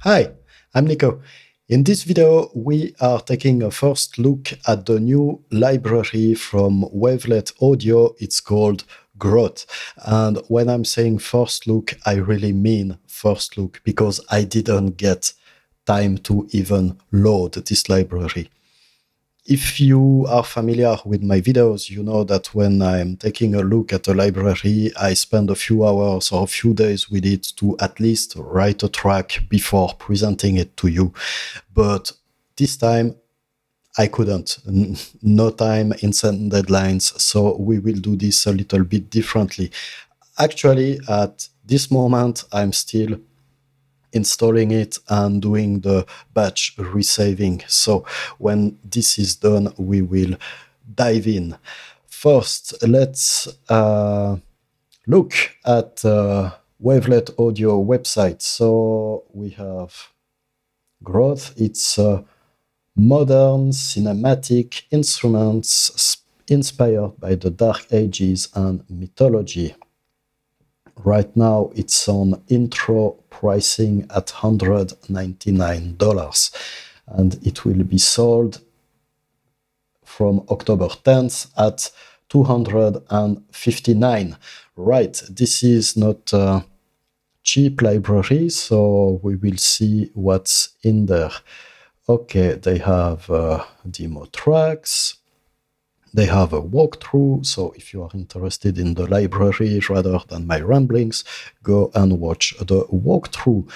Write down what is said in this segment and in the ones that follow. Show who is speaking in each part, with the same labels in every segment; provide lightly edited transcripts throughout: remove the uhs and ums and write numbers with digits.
Speaker 1: Hi, I'm Nico. In this video, we are taking a first look at the new library from Wavelet Audio. It's called Groth. And when I'm saying first look, I really mean first look because I didn't get time to even load this library. If you are familiar with my videos, you know that when I'm taking a look at a library, I spend a few hours or a few days with it to at least write a track before presenting it to you. But this time, I couldn't. No time, instant deadlines, so we will do this a little bit differently. Actually, at this moment, I'm still installing it and doing the batch resaving. So when this is done, we will dive in. First, let's look at Wavelet Audio website. So we have Groth. It's modern cinematic instruments inspired by the Dark Ages and mythology. Right now, it's on intro pricing at $199, and it will be sold from October 10th at $259. Right, this is not a cheap library, so we will see what's in there. Okay, they have demo tracks. They have a walkthrough, so if you are interested in the library rather than my ramblings, go and watch the walkthrough.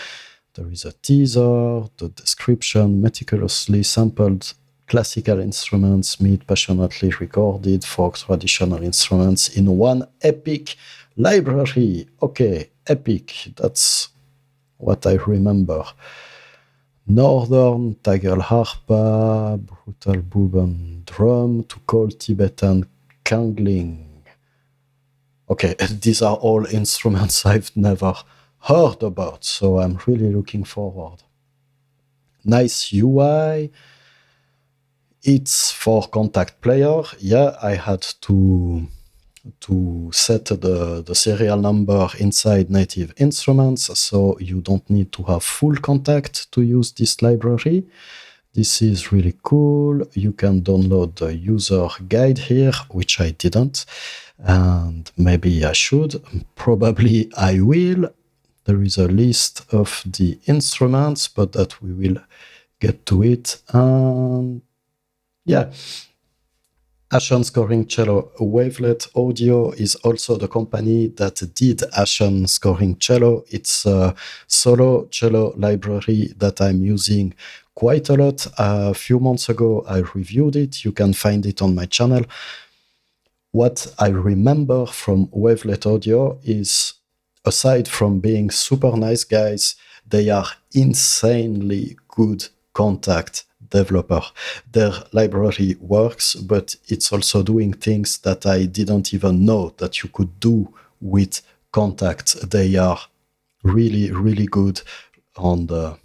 Speaker 1: There is a teaser, the description, meticulously sampled classical instruments meet passionately recorded folk traditional instruments in one epic library. Okay, epic, that's what I remember. Northern Tagal harpa, brutal Buban drum to cold Tibetan kangling. Okay, these are all instruments I've never heard about, so I'm really looking forward. Nice UI. It's for Contact Player. Yeah, I had to set the serial number inside native instruments, so you don't need to have full contact to use this library. This is really cool. You can download the user guide here, which I didn't, and maybe I should. Probably I will. There is a list of the instruments, but that we will get to it. And yeah. Ashen Scoring Cello Wavelet Audio is also the company that did Ashen Scoring Cello. It's a solo cello library that I'm using quite a lot. A few months ago, I reviewed it. You can find it on my channel. What I remember from Wavelet Audio is, aside from being super nice guys, they are insanely good contact developer. Their library works, but it's also doing things that I didn't even know that you could do with contact. They are really, really good on the,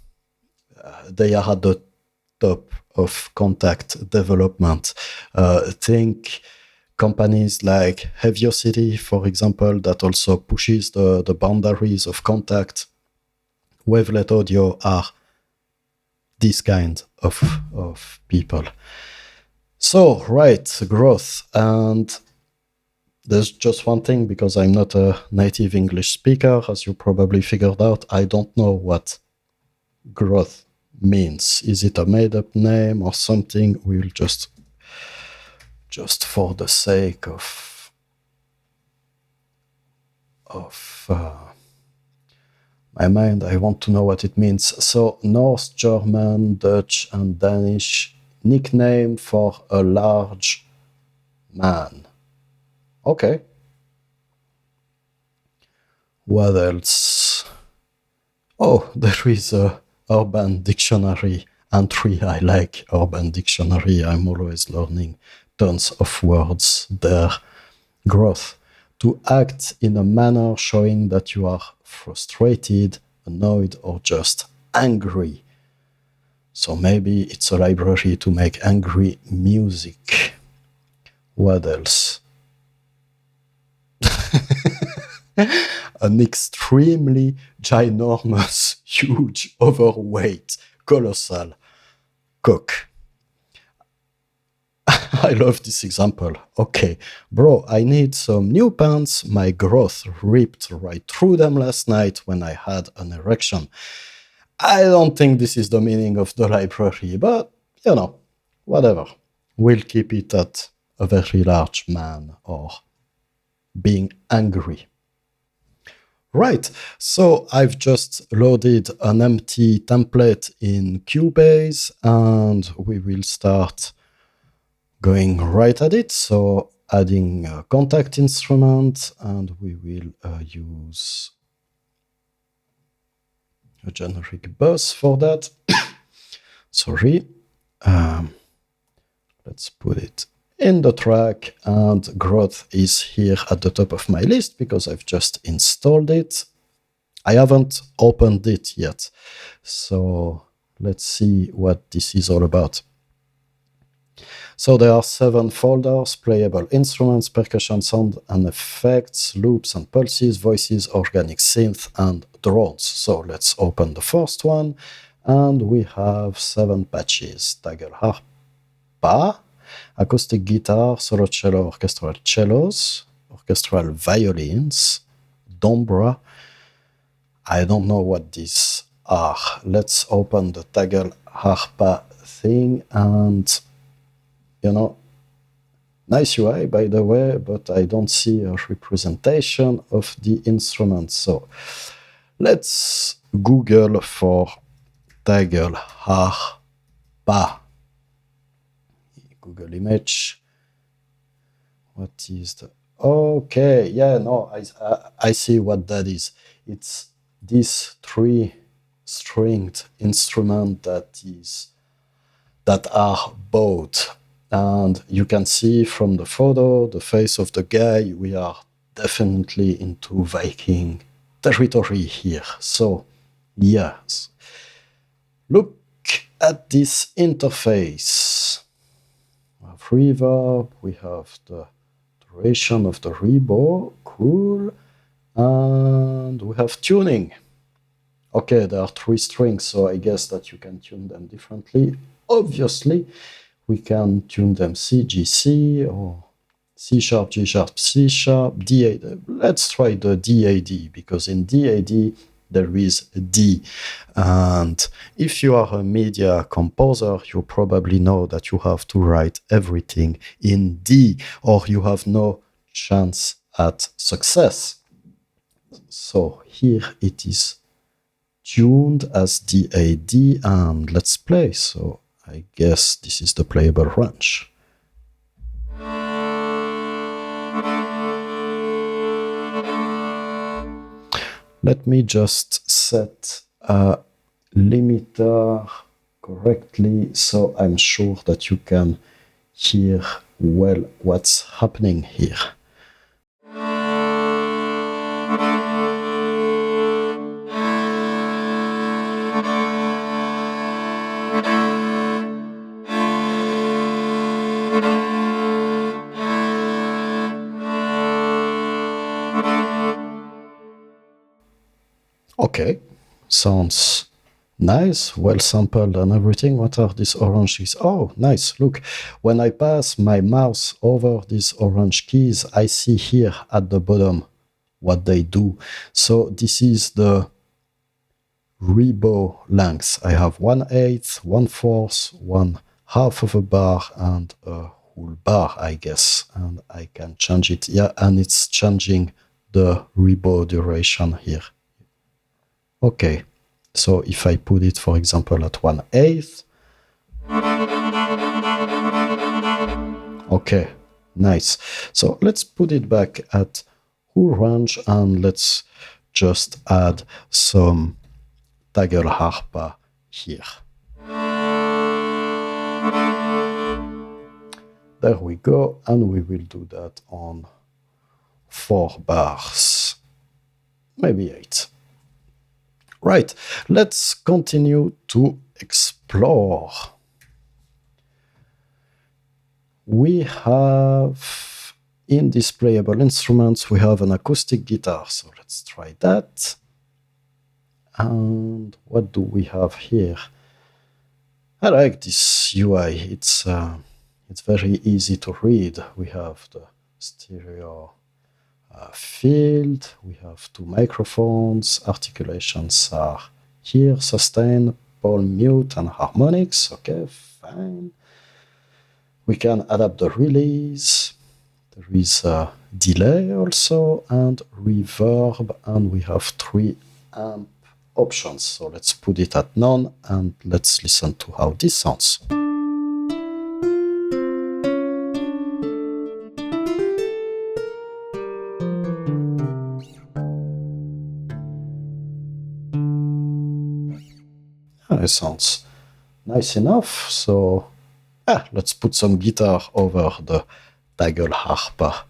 Speaker 1: they are at the top of contact development. Think companies like Heaviocity, for example, that also pushes the boundaries of contact. Wavelet Audio are this kind of people. So, right, Groth. And there's just one thing, because I'm not a native English speaker, as you probably figured out, I don't know what Groth means. Is it a made-up name or something? We'll just for the sake of my mind, I want to know what it means. So Norse, German, Dutch, and Danish nickname for a large man. Okay. What else? Oh, there is a Urban Dictionary entry. I like Urban Dictionary. I'm always learning tons of words there. Groth. To act in a manner showing that you are frustrated, annoyed, or just angry. So maybe it's a library to make angry music. What else? an extremely ginormous, huge, overweight, colossal cock. I love this example. Okay, bro, I need some new pants. My Groth ripped right through them last night when I had an erection. I don't think this is the meaning of the library, but, you know, whatever. We'll keep it at a very large man or being angry. Right, so I've just loaded an empty template in Cubase and we will start going right at it. So adding a contact instrument and we will use a generic bus for that. Sorry. Let's put it in the track, and Groth is here at the top of my list because I've just installed it. I haven't opened it yet, so let's see what this is all about. So there are 7 folders: playable instruments, percussion, sound and effects, loops and pulses, voices, organic synth, and drones. So let's open the first one, and we have 7 patches: Taggle harpa, acoustic guitar, solo cello, orchestral cellos, orchestral violins, dombra. I don't know what these are. Let's open the Taggle harpa thing and, you know, nice UI, by the way, but I don't see a representation of the instrument. So let's Google for Taggle harpa. Google image. What is the... Okay, yeah, no, I see what that is. It's this 3-stringed instrument that are bowed. And you can see from the photo, the face of the guy, we are definitely into Viking territory here. So, yes. Look at this interface. We have reverb, we have the duration of the rebow, cool, and we have tuning. Okay, there are 3 strings, so I guess that you can tune them differently. Obviously, we can tune them C, G, C, or C sharp, G sharp, C sharp, D, A. Let's try the DAD, because in DAD there is D. And if you are a media composer, you probably know that you have to write everything in D, or you have no chance at success. So here it is tuned as DAD, and let's play. So I guess this is the playable range. Let me just set a limiter correctly so I'm sure that you can hear well what's happening here. Okay, sounds nice, well sampled and everything. What are these orange keys? Oh, nice, look. When I pass my mouse over these orange keys, I see here at the bottom what they do. So this is the rebow length. I have 1/8, 1/4, 1/2 of a bar, and a whole bar, I guess. And I can change it. Yeah, and it's changing the rebow duration here. Okay, so if I put it, for example, at 1/8, okay, nice. So let's put it back at whole range and let's just add some Taggle harpa here. There we go, and we will do that on 4 bars, maybe 8. Right, let's continue to explore. We have In these playable instruments, we have an acoustic guitar. So let's try that. And what do we have here? I like this UI. It's very easy to read. We have the stereo field. We have two microphones. Articulations are here: sustain, palm mute, and harmonics. Okay, fine. We can adapt the release. There is a delay also, and reverb, and we have 3 amp options. So let's put it at none, and let's listen to how this sounds. It sounds nice enough. So let's put some guitar over the Tagelharpa.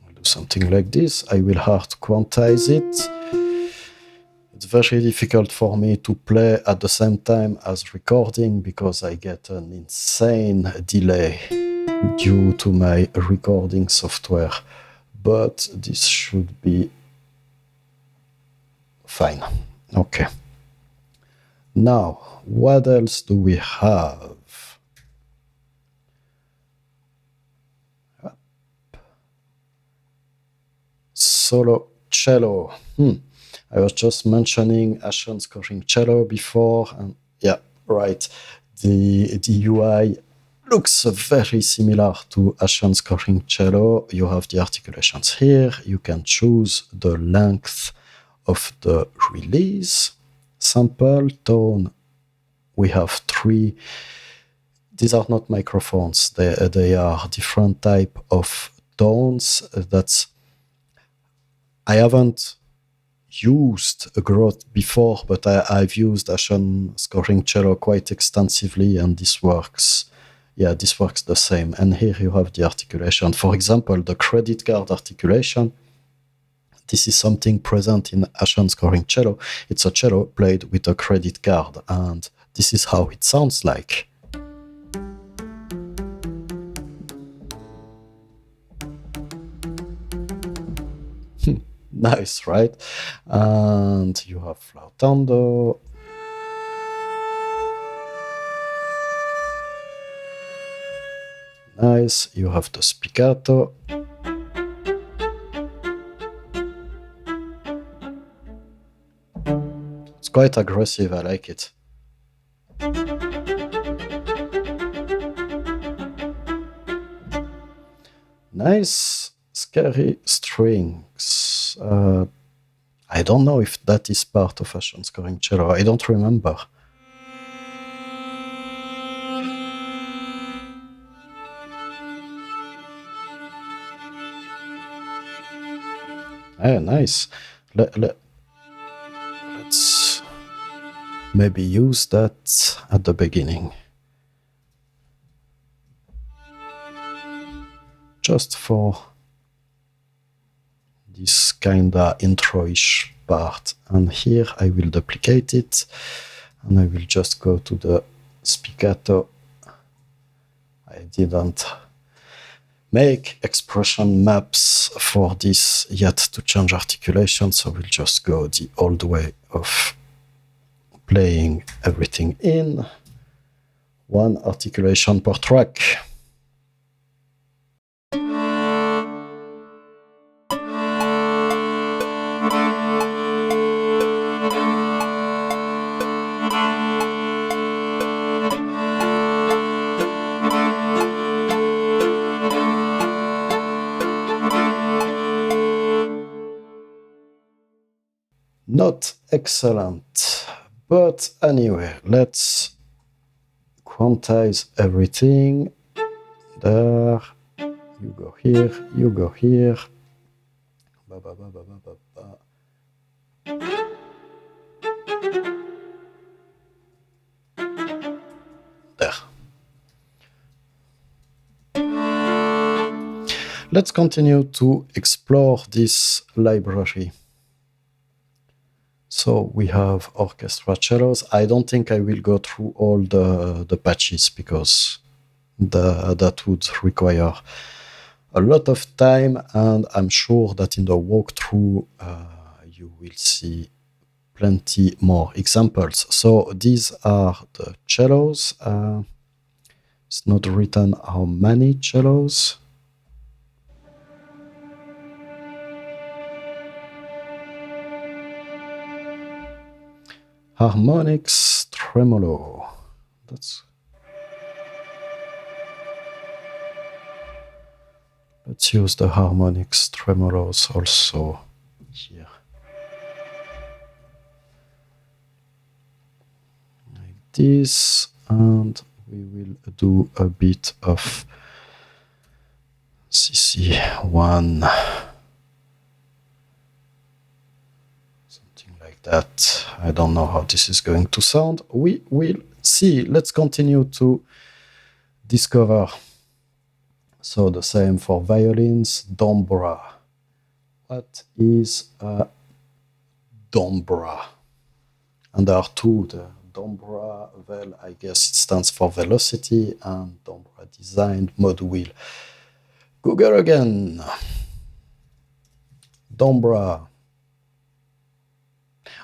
Speaker 1: I'll do something like this. I will hard quantize it. It's very difficult for me to play at the same time as recording because I get an insane delay due to my recording software. But this should be fine. Okay. Now, what else do we have? Solo cello. I was just mentioning Ashen scoring cello before, and yeah, right. The UI looks very similar to Ashen scoring cello. You have the articulations here. You can choose the length of the release. Sample, tone. We have 3. These are not microphones. They are different type of tones. I haven't used a Groth before, but I've used Ashen scoring cello quite extensively, and this works. Yeah, this works the same. And here you have the articulation. For example, the credit card articulation. This is something present in Ashen scoring cello. It's a cello played with a credit card, and this is how it sounds like. Nice, right? And you have flautando. Nice. You have the spiccato. It's quite aggressive. I like it. Nice, scary strings. I don't know if that is part of Ashen scoring cello. I don't remember. Nice. Let's maybe use that at the beginning. Just for this kinda intro-ish part. And here I will duplicate it, and I will just go to the spiccato. I didn't make expression maps for this yet to change articulation, so we'll just go the old way of playing everything in. 1 articulation per track. Not excellent, but anyway, let's quantize everything. There, you go here, you go here. Ba, ba, ba, ba, ba, ba, ba. There. Let's continue to explore this library. So we have orchestra cellos. I don't think I will go through all the patches because that would require a lot of time, and I'm sure that in the walkthrough you will see plenty more examples. So these are the cellos. It's not written how many cellos. Harmonics tremolo. Let's use the harmonics tremolos also here. Like this, and we will do a bit of CC1. Something like that. I don't know how this is going to sound. We will see. Let's continue to discover. So the same for violins, dombra. What is a dombra? And there are two. The dombra, well, I guess it stands for velocity, and dombra designed mod wheel. Google again. Dombra.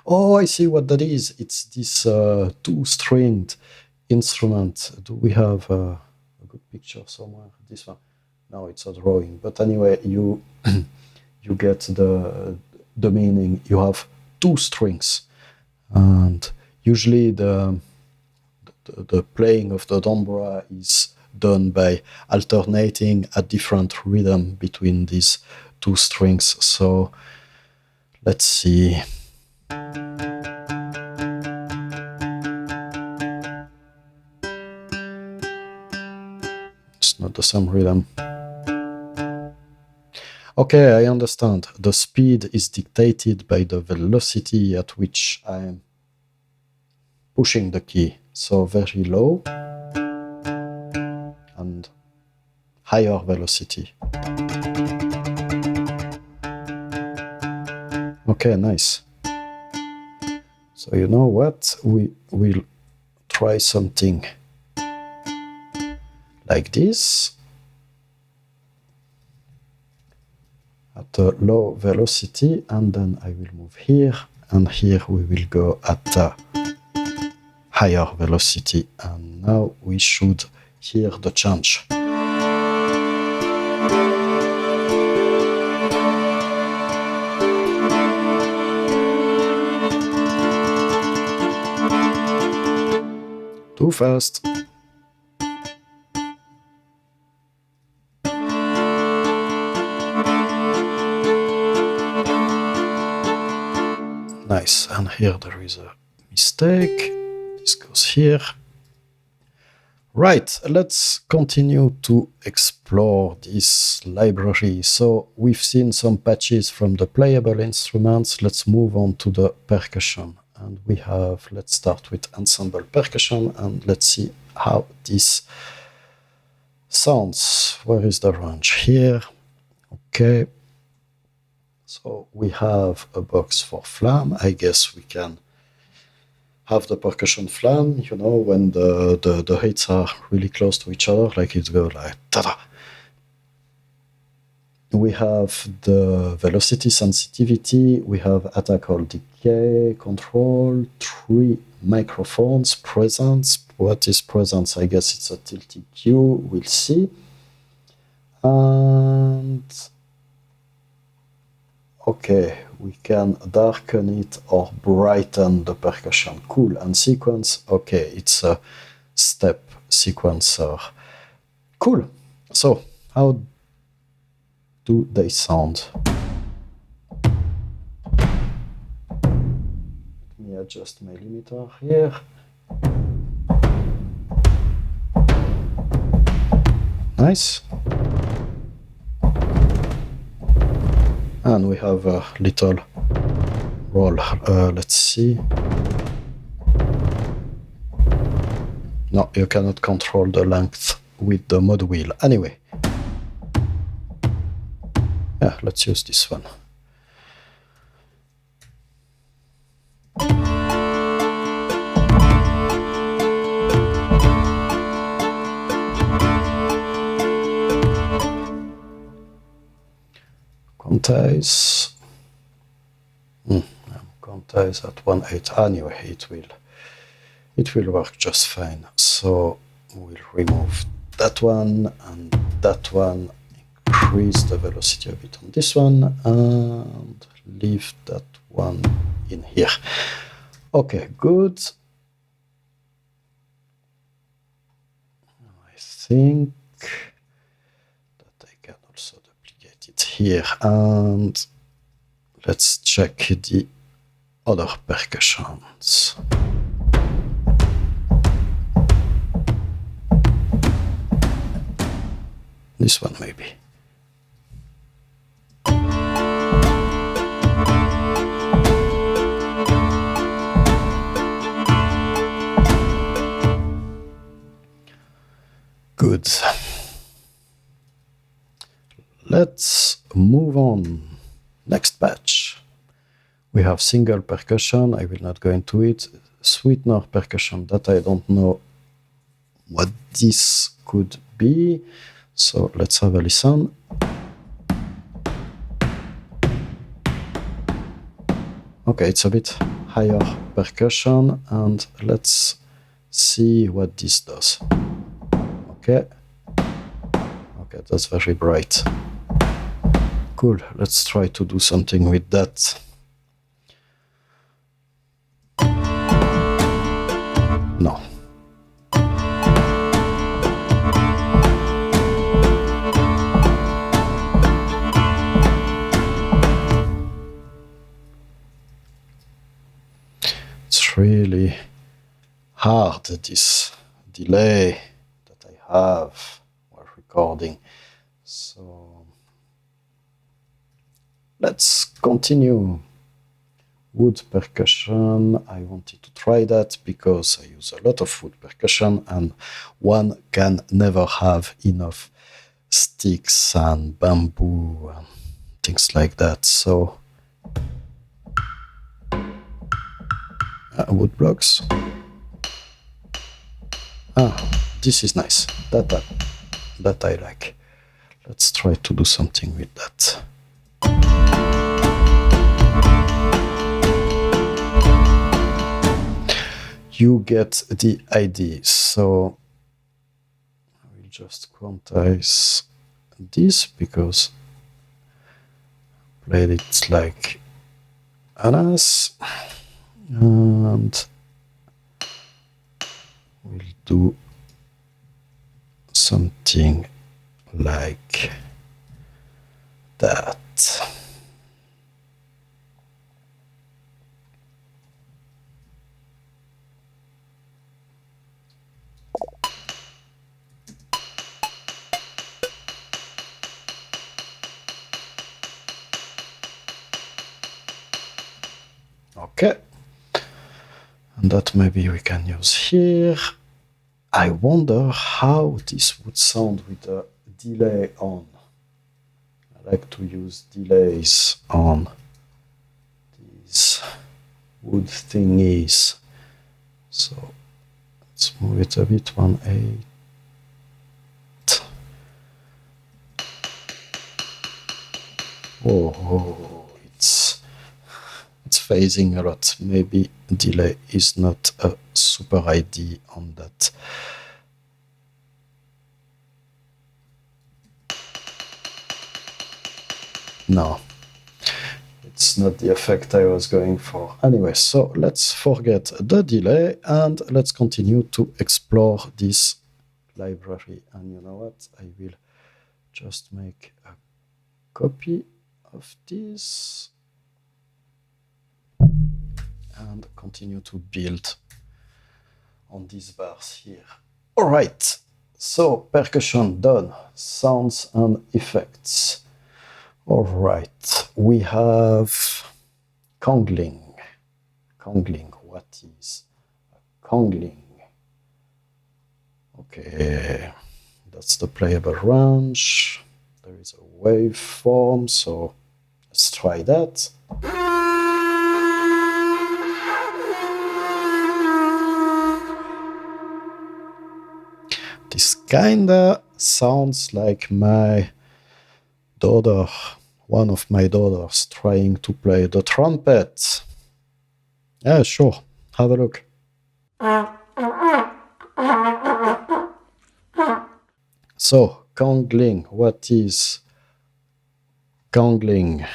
Speaker 1: Oh, I see what that is. It's this two-stringed instrument. Do we have a good picture somewhere? This one. No, it's a drawing. But anyway, you you get the meaning. You have two strings, and usually the playing of the dombra is done by alternating a different rhythm between these two strings. So let's see. It's not the same rhythm. Okay, I understand. The speed is dictated by the velocity at which I'm pushing the key. So very low and higher velocity. Okay, nice. So you know what? We will try something like this at a low velocity, and then I will move here, and here we will go at a higher velocity, and now we should hear the change. Too fast. Nice, and here there is a mistake. This goes here. Right, let's continue to explore this library. So we've seen some patches from the playable instruments. Let's move on to the percussion. And we have, let's start with ensemble percussion, and let's see how this sounds. Where is the range? Here. Okay. So we have a box for flam. I guess we can have the percussion flam, you know, when the hits are really close to each other, like it goes like ta-da. We have the velocity sensitivity, we have attack or decay, control, 3 microphones, presence. What is presence? I guess it's a tilted Q, we'll see. And okay, we can darken it or brighten the percussion. Cool. And sequence, okay, it's a step sequencer. Cool. So, how do they sound? Let me adjust my limiter here. Nice. And we have a little roll. Let's see. No, you cannot control the length with the mod wheel. Anyway. Yeah, let's use this one. quantize. Quantize at 1.8. Anyway, it will work just fine. So we'll remove that one and that one, increase the velocity a bit on this one, and leave that one in here. Okay, good. I think that I can also duplicate it here, and let's check the other percussions. This one maybe. Good. Let's move on. Next patch. We have single percussion. I will not go into it. Sweetener percussion, that I don't know what this could be. So let's have a listen. Okay, it's a bit higher percussion, and let's see what this does. Okay, that's very bright. Cool, let's try to do something with that. No. It's really hard, this delay that I have while recording. So let's continue. Wood percussion, I wanted to try that because I use a lot of wood percussion and one can never have enough sticks and bamboo and things like that. So wood blocks. This is nice. That I like. Let's try to do something with that. You get the idea. So I will just quantize this because I played it like an ass, and we'll do something like that. Okay, and that maybe we can use here. I wonder how this would sound with a delay on. I like to use delays on these wood thingies. So let's move it a bit, 1.8. Oh, it's phasing a lot. Maybe delay is not a super idea on that. No, it's not the effect I was going for. Anyway, so let's forget the delay and let's continue to explore this library. And you know what? I will just make a copy of this and continue to build on these bars here. All right, so percussion done, sounds and effects. All right, we have congling. Congling, what is a congling? Okay, that's the playable range. There is a waveform, so let's try that. This kinda sounds like my daughter one of my daughters trying to play the trumpet. Yeah, sure. Have a look. So, congling. What is congling?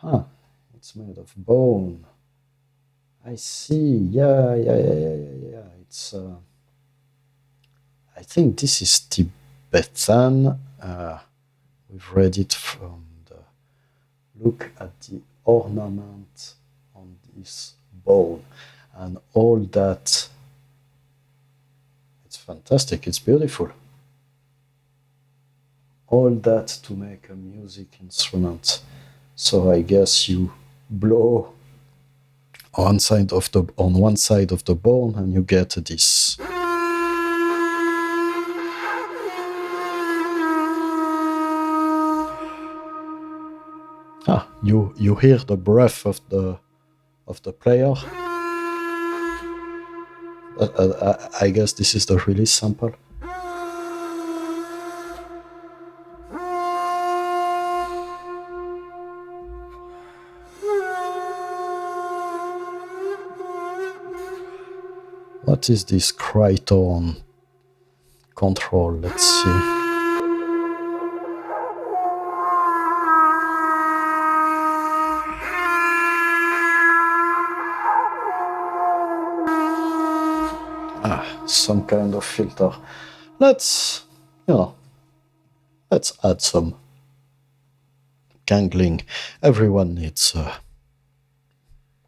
Speaker 1: Ah, it's made of bone. I see. Yeah. It's. I think this is Tibetan. We've read it from the. Look at the ornament on this bone and all that. It's fantastic. It's beautiful. All that to make a music instrument. So I guess you blow on one side of the bone and you get this. You hear the breath of the player. I guess this is the release sample. What is this Crichton control? Let's see. Some kind of filter. Let's add some cangling. Everyone needs a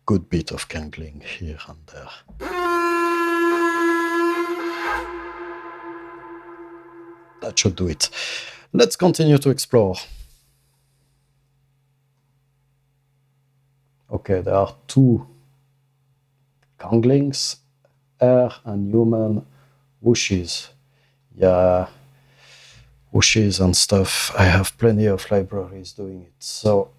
Speaker 1: good bit of cangling here and there. That should do it. Let's continue to explore. Okay, there are two canglings, air and human whooshes. Yeah, whooshes and stuff. I have plenty of libraries doing it. So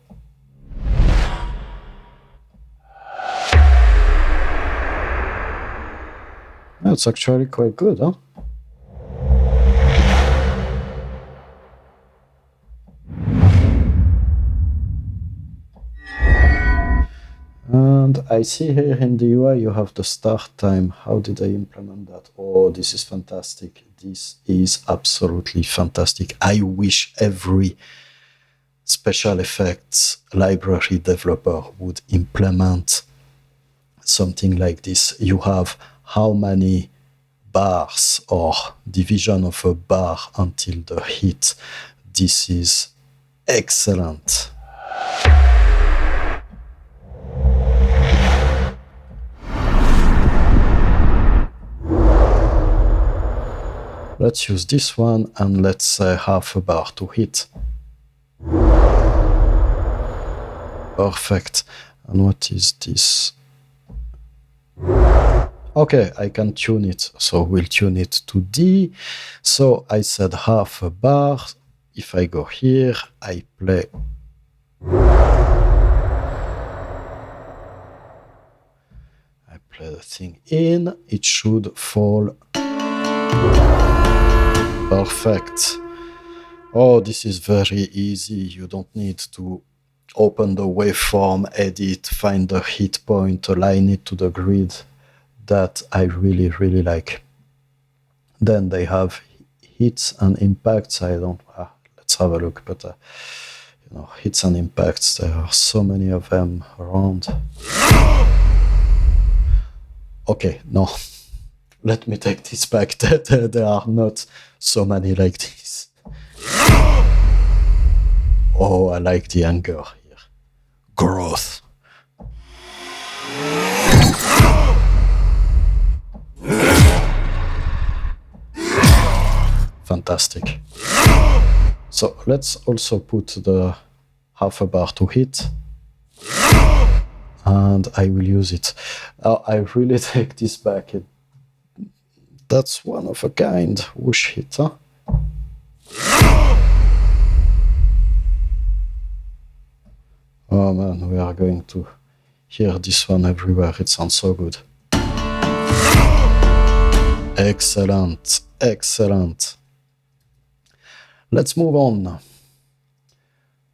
Speaker 1: that's actually quite good, huh? And I see here in the UI you have the start time. How did I implement that? Oh, this is fantastic. This is absolutely fantastic. I wish every special effects library developer would implement something like this. You have how many bars or division of a bar until the hit. This is excellent. Let's use this one and let's say half a bar to hit. Perfect. And what is this? Okay, I can tune it. So we'll tune it to D. So I said half a bar. If I go here, I play. I play the thing in. It should fall. Perfect. Oh, this is very easy. You don't need to open the waveform, edit, find the hit point, align it to the grid. That I really, really like. Then they have hits and impacts. I don't. Let's have a look. But hits and impacts. There are so many of them around. Okay, no. Let me take this back. There are not so many like this. Oh, I like the anger here. Groth. Fantastic. So let's also put the half a bar to hit. And I will use it. I really take this back. That's one of a kind. Whoosh hit, huh? Oh man, we are going to hear this one everywhere. It sounds so good. Excellent. Excellent. Let's move on.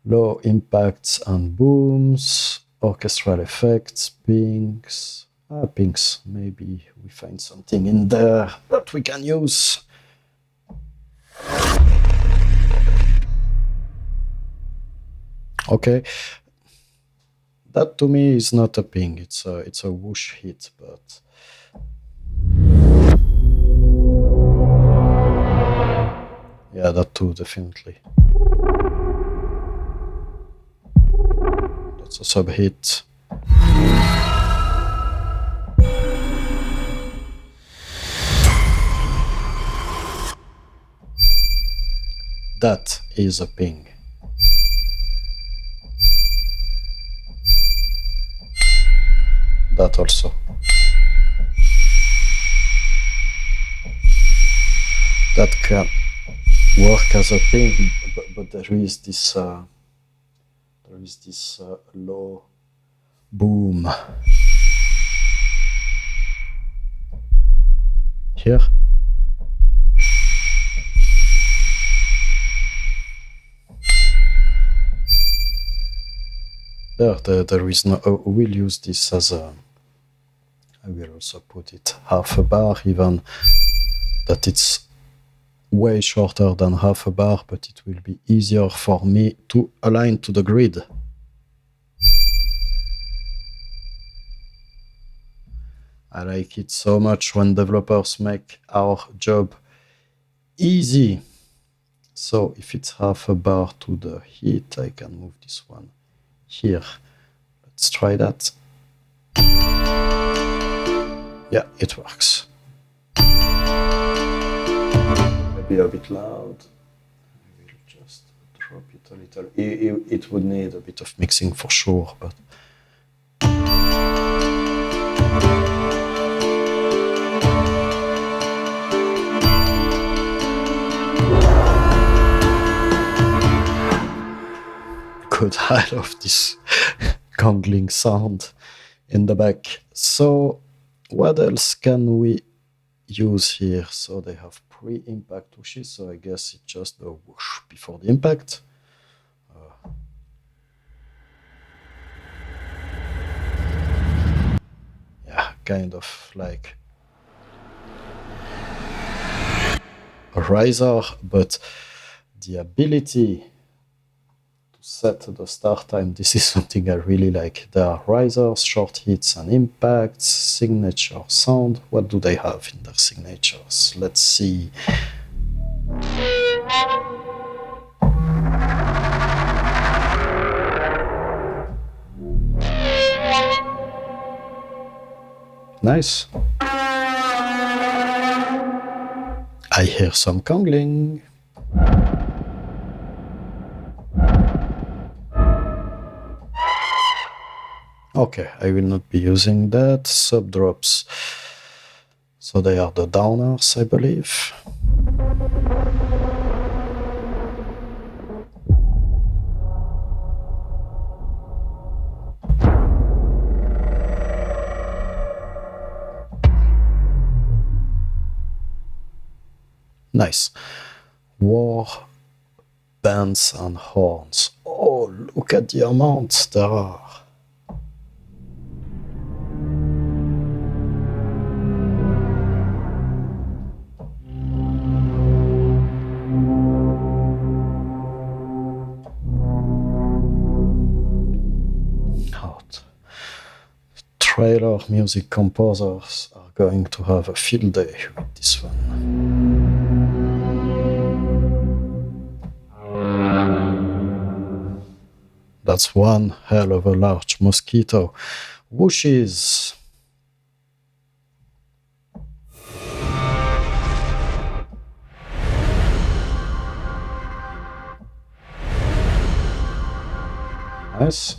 Speaker 1: Low impacts and booms, orchestral effects, pinks. Pinks, maybe we find something in there that we can use. Okay, that to me is not a ping, it's a whoosh hit, but yeah, that too, definitely. That's a sub hit. That is a ping. That also. That can work as a ping, but there is this low boom here. There is no. We'll use this as a. I will also put it half a bar, even that it's way shorter than half a bar, but it will be easier for me to align to the grid. I like it so much when developers make our job easy. So if it's half a bar to the hit, I can move this one here. Let's try that. Yeah, it works. Maybe a bit loud. I will just drop it a little. It would need a bit of mixing for sure, but good. I love this gongling sound in the back. So what else can we use here? So they have pre-impact whooshes, so I guess it's just the whoosh before the impact. Yeah, kind of like a riser, but the ability to set the start time, this is something I really like. There are risers, short hits and impacts, signature sound. What do they have in their signatures? Let's see. Nice. I hear some congling. Okay, I will not be using that. Subdrops. So they are the downers, I believe. Nice. War, bands and horns. Oh, look at the amounts there are. Trailer music composers are going to have a field day with this one. That's one hell of a large mosquito. Whooshes. Nice.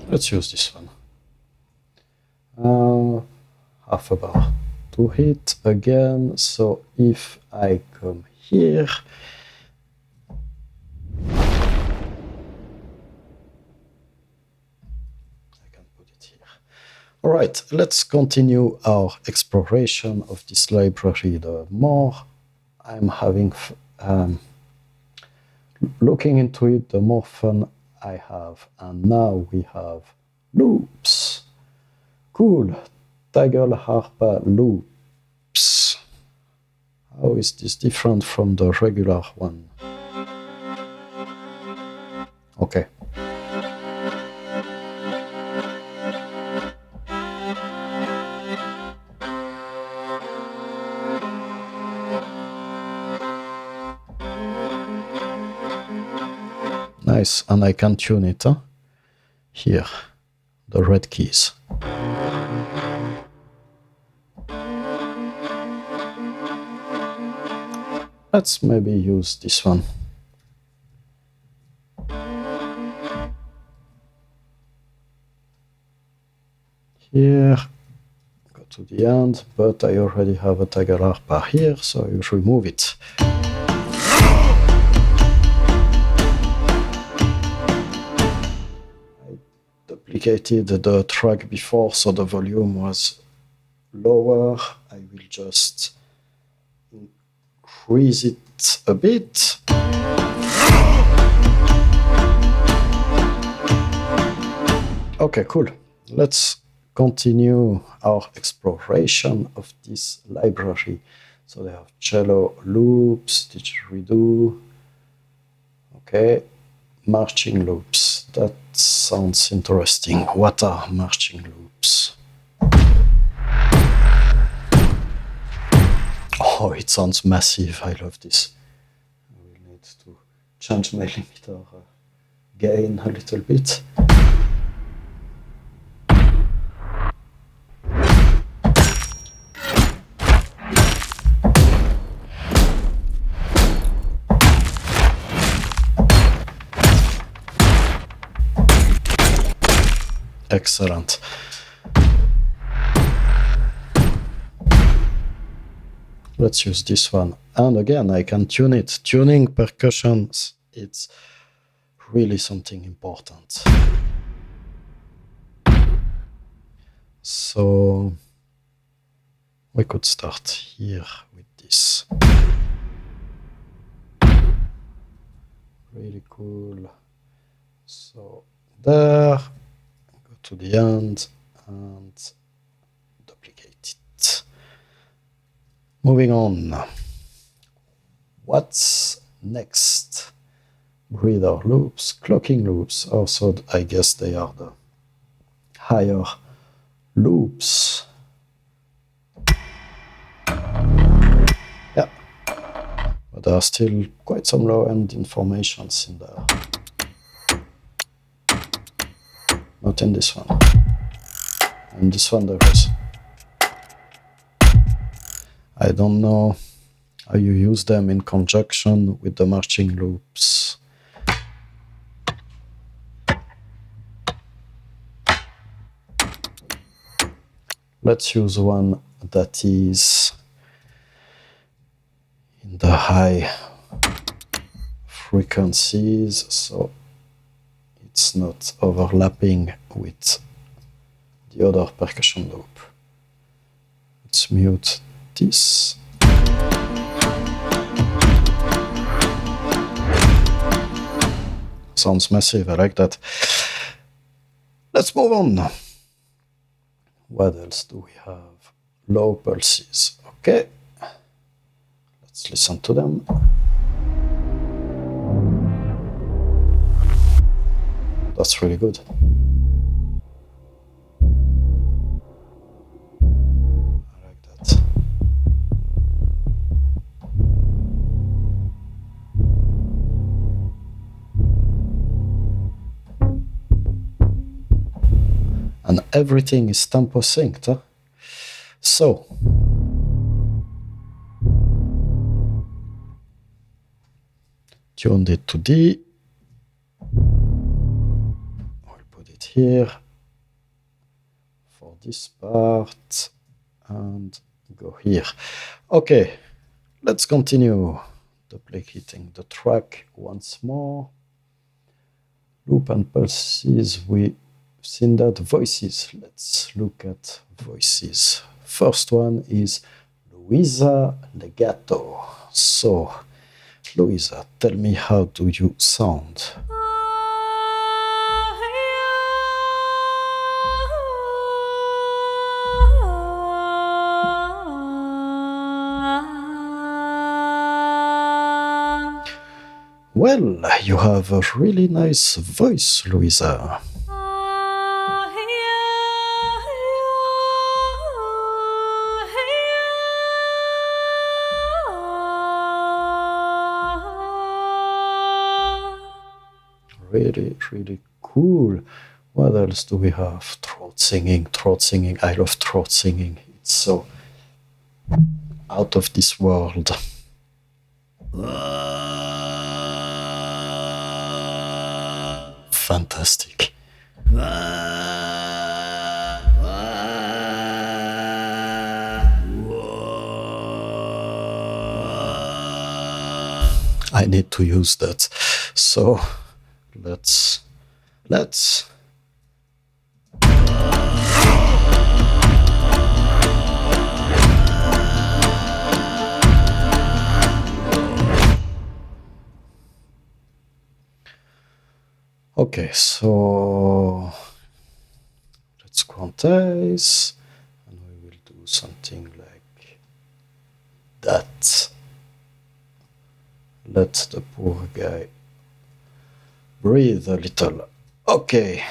Speaker 1: Let's use this one. Half a bar to hit again. So if I come here, I can put it here. All right, let's continue our exploration of this library. The more I'm having looking into it, the more fun I have. And now we have loops. Cool. Taggle harpa loops. How is this different from the regular one? Okay. Nice, and I can tune it, huh? Here, the red keys. Let's maybe use this one. Here, go to the end, but I already have a tagger harpa here, so I will remove it. I duplicated the track before, so the volume was lower. I will just increase it a bit. Okay, cool. Let's continue our exploration of this library. So they have cello loops, didgeridoo. Okay, marching loops. That sounds interesting. What are marching loops? Oh, it sounds massive. I love this. I will need to change my limiter gain a little bit. Excellent. Let's use this one. And again, I can tune it. Tuning percussions, it's really something important. So we could start here with this. Really cool. So there, go to the end and duplicate it. Moving on. What's next? Breather loops, clocking loops. Also, I guess they are the higher loops. Yeah, but there are still quite some low-end informations in there. Not in this one. In this one there is. I don't know how you use them in conjunction with the marching loops. Let's use one that is in the high frequencies, so it's not overlapping with the other percussion loop. Let's mute this. Sounds massive, I like that. Let's move on. What else do we have? Low pulses. Okay. Let's listen to them. That's really good. I like that. And everything is tempo synced. Huh? So, tuned it to D. We'll put it here for this part and go here. Okay, let's continue duplicating the track once more. Loop and pulses we seen that voices. Let's look at voices. First one is Luisa Legato. So, Luisa, tell me, how do you sound? Well, you have a really nice voice, Luisa. Really, really cool. What else do we have? Throat singing, throat singing. I love throat singing. It's so out of this world. Fantastic. I need to use that. So let's okay, so let's quantize and we will do something like that. Let the poor guy breathe a little. Okay.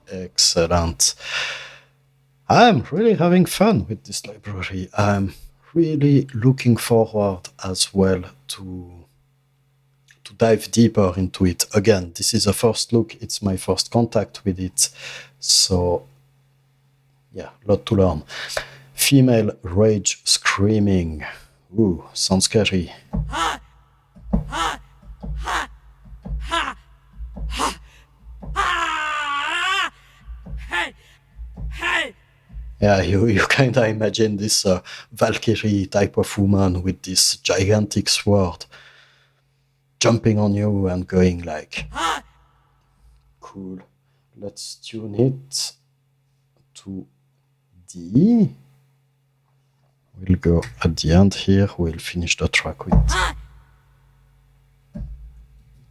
Speaker 1: Excellent. I'm really having fun with this library. I'm really looking forward as well to dive deeper into it. Again, this is a first look. It's my first contact with it. So, yeah, a lot to learn. Female rage screaming. Ooh, sounds scary. Yeah, you kind of imagine this Valkyrie type of woman with this gigantic sword jumping on you and going like, cool. Let's tune it to D. We'll go at the end here. We'll finish the track with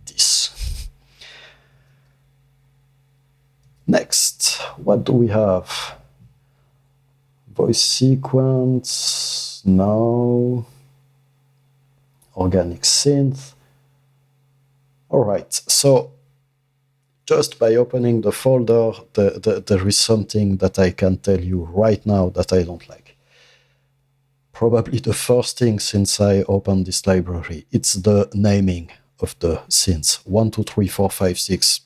Speaker 1: this. Next, what do we have? Voice sequence, now organic synth. All right, so just by opening the folder, there is something that I can tell you right now that I don't like. Probably the first thing since I opened this library, it's the naming of the synths. 1, 2, 3, 4, 5, 6.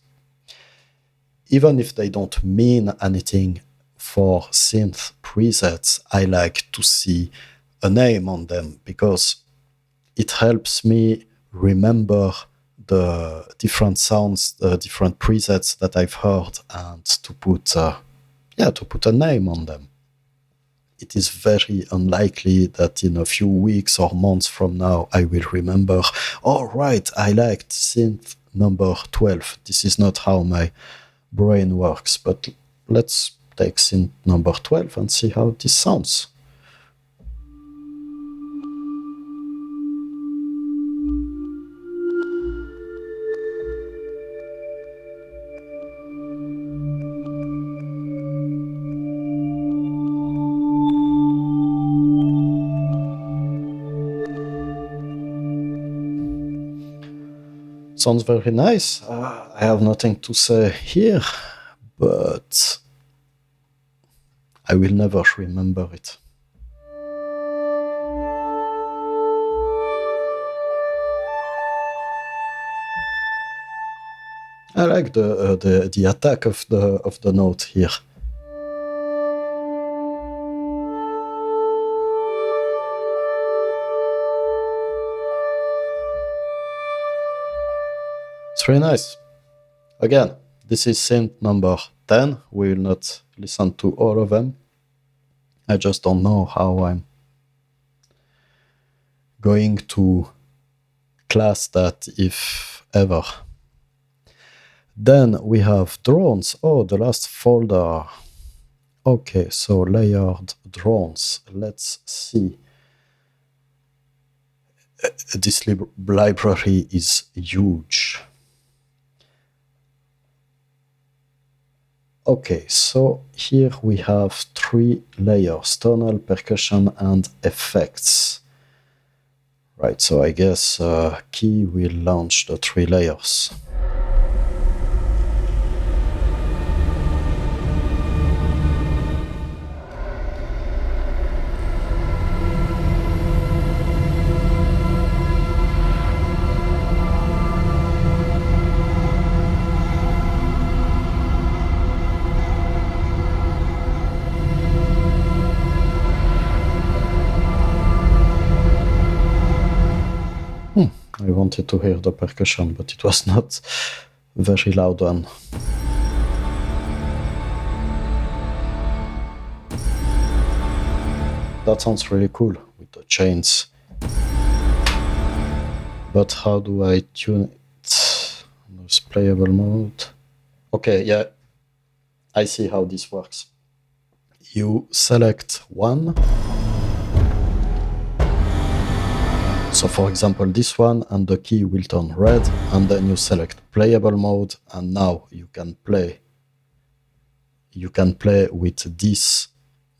Speaker 1: Even if they don't mean anything for synth presets, I like to see a name on them because it helps me remember the different sounds, the different presets that I've heard, and to put a name on them. It is very unlikely that in a few weeks or months from now I will remember, oh right, I liked synth number 12. This is not how my brain works, but let's take synth number 12 and see how this sounds. Sounds very nice. I have nothing to say here, but I will never remember it. I like the attack of the note here. It's very nice. Again, this is synth number 10. We will not listen to all of them. I just don't know how I'm going to class that, if ever. Then we have drones. Oh, the last folder. Okay, so layered drones. Let's see. This library is huge. Okay, so here we have 3 layers: tonal, percussion, and effects. Right, so I guess Key will launch the 3 layers. I wanted to hear the percussion, but it was not very loud one. That sounds really cool with the chains. But how do I tune it? There's playable mode. Okay, yeah, I see how this works. You select one. So for example, this one, and the key will turn red, and then you select playable mode, and now you can play. You can play with this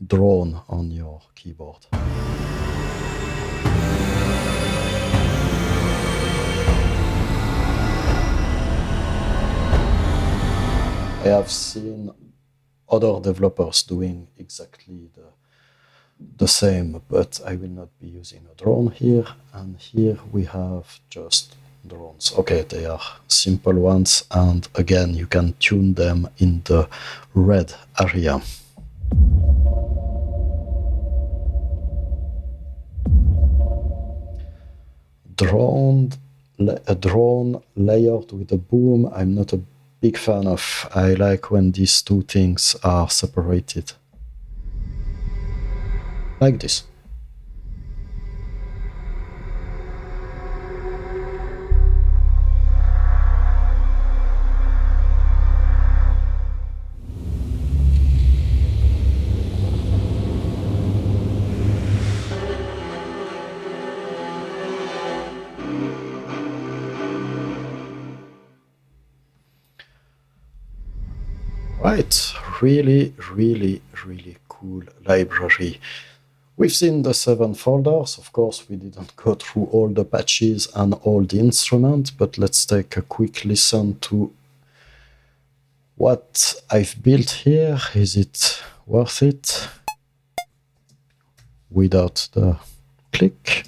Speaker 1: drone on your keyboard. I have seen other developers doing exactly the same, but I will not be using a drone here. And here we have just drones. Okay, they are simple ones, and again, you can tune them in the red area. A drone layered with a boom, I'm not a big fan of. I like when these two things are separated. Like this. Right, really, really, really cool library. We've seen the 7 folders. Of course, we didn't go through all the patches and all the instruments, but let's take a quick listen to what I've built here. Is it worth it? Without the click.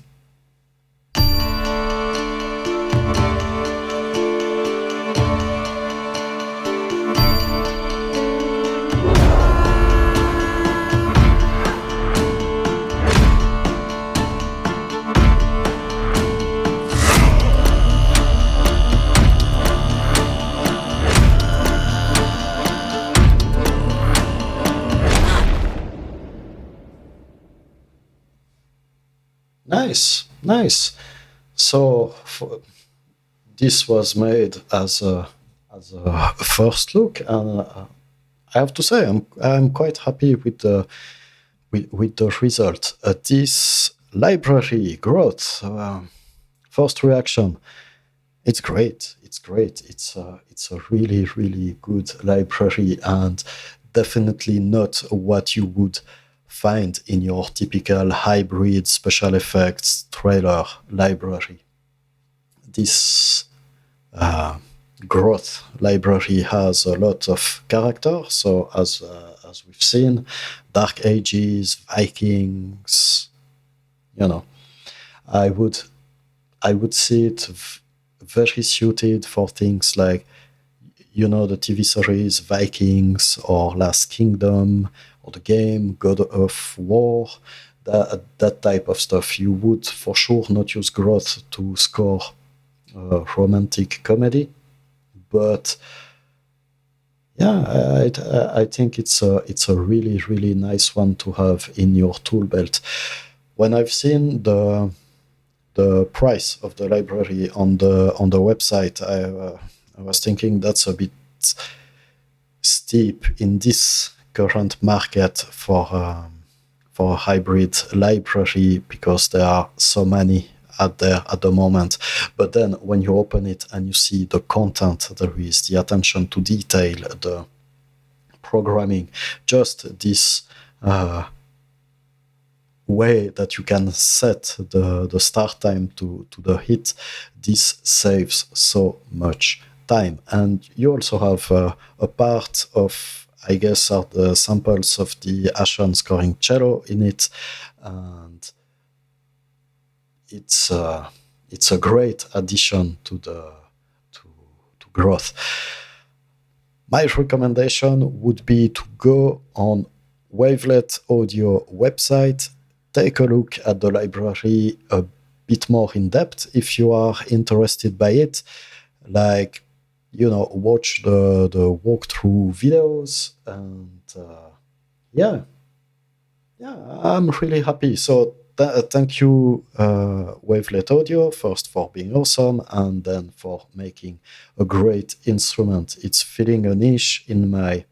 Speaker 1: Nice, nice. So this was made as a first look, and I have to say I'm quite happy with the result. This library Groth, first reaction, it's great. It's great. It's a really, really good library, and definitely not what you would find in your typical hybrid special effects trailer library. This Groth library has a lot of character. So as we've seen, Dark Ages, Vikings, I would see it very suited for things like, the TV series Vikings or Last Kingdom, or the game God of War, that type of stuff. You would for sure not use Groth to score romantic comedy, but Yeah, I think it's a really really nice one to have in your tool belt. When I've seen the price of the library on the website, I was thinking that's a bit steep in this current market for a hybrid library because there are so many out there at the moment. But then when you open it and you see the content, there is the attention to detail, the programming, just this way that you can set the start time to the hit, this saves so much time. And you also have a part of, I guess, are the samples of the Ashen scoring cello in it, and it's it's a great addition to, to Groth. My recommendation would be to go on Wavelet Audio website, take a look at the library a bit more in depth if you are interested by it. Like, watch the walkthrough videos, and yeah, yeah, I'm really happy. So thank you, Wavelet Audio, first for being awesome, and then for making a great instrument. It's filling a niche in my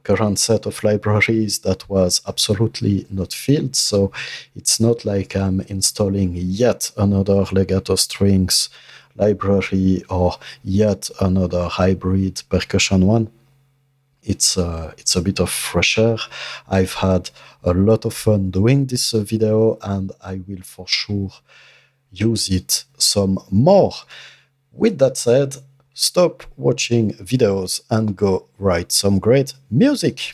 Speaker 1: current set of libraries that was absolutely not filled. So it's not like I'm installing yet another legato strings library or yet another hybrid percussion one. It's a bit of fresh air. I've had a lot of fun doing this video, and I will for sure use it some more. With that said, stop watching videos and go write some great music.